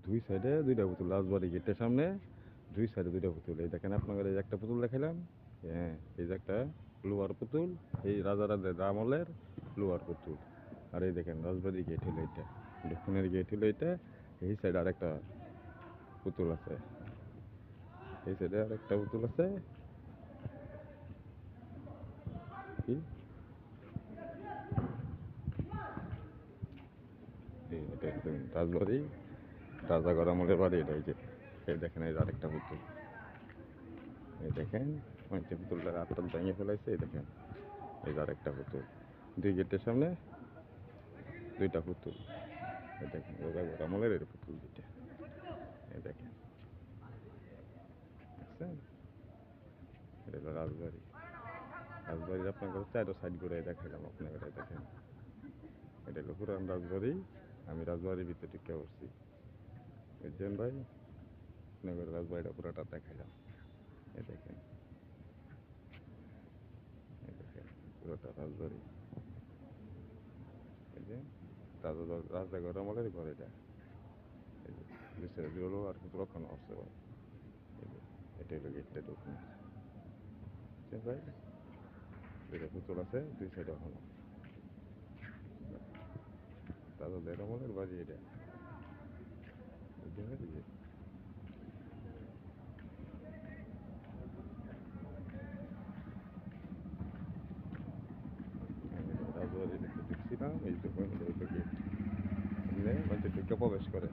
দুই সাইডে দুইটা পুতুল, রাজবাড়ি গেটের সামনে দুই সাইডে দুইটা পুতুল। এই দেখেন আপনাদের, এই যে একটা পুতুল দেখাইলাম, হ্যাঁ এই যে একটা লোহার পুতুল, এই রাজারাজের আমলের লোহার পুতুল। আর এই দেখেন রাজবাড়ি গেট হলো এটা, দক্ষিণের গেট হলো এটা। এই সাইডে আরেকটা পুতুল আছে, এই সাইডে আরেকটা পুতুল আছে। কি এটা একদম রাজবাড়ি, রাজাগড় আমলের বাড়ি এটা। এই যে এই দেখেন, এই যে আরেকটা পুতুল, এই দেখেন অনেকটা পুতুলটার আটটা ভেঙে ফেলাইছে। এই দেখেন এই যে আরেকটা পুতুল, দুই গেটের সামনে দুইটা পুতুল। এই দেখেন রাজাগড় আমলের এর পুতুল দুইটা। এই দেখেন, দেখছেন? এটা হলো রাজবাড়ি। রাজবাড়ির আপনাকে চারো সাইড ঘুরে দেখাইলাম আপনাকে, দেখেন এটা হলো পুরান রাজবাড়ি। আমি রাজবাড়ির ভিতরে ঢুকে পড়ছি, বুঝছেন ভাই? আপনাদের রাজবাড়িটা পুরাটা দেখাইলাম। এই দেখেন, এই দেখেন পুরোটা রাজবাড়ি। এই যে রাজাঘর আমলের ঘর এটা। এই যে নিচে জলো আর কিছু রক্ষণ আসছে ভাই। এই যে এটা হলো গেটটা ঢুকুন, বুঝছেন ভাই? দুইটা পুতুল আছে দুই সাইডে এখনো, রাজাদের আমলের বাড়ি এটা, বুঝছেন ভাই? এই যে রাজবাড়ির একটু ঢুকছিলাম, এই যে গেট, এমনি মানুষ ঢুকে প্রবেশ করে।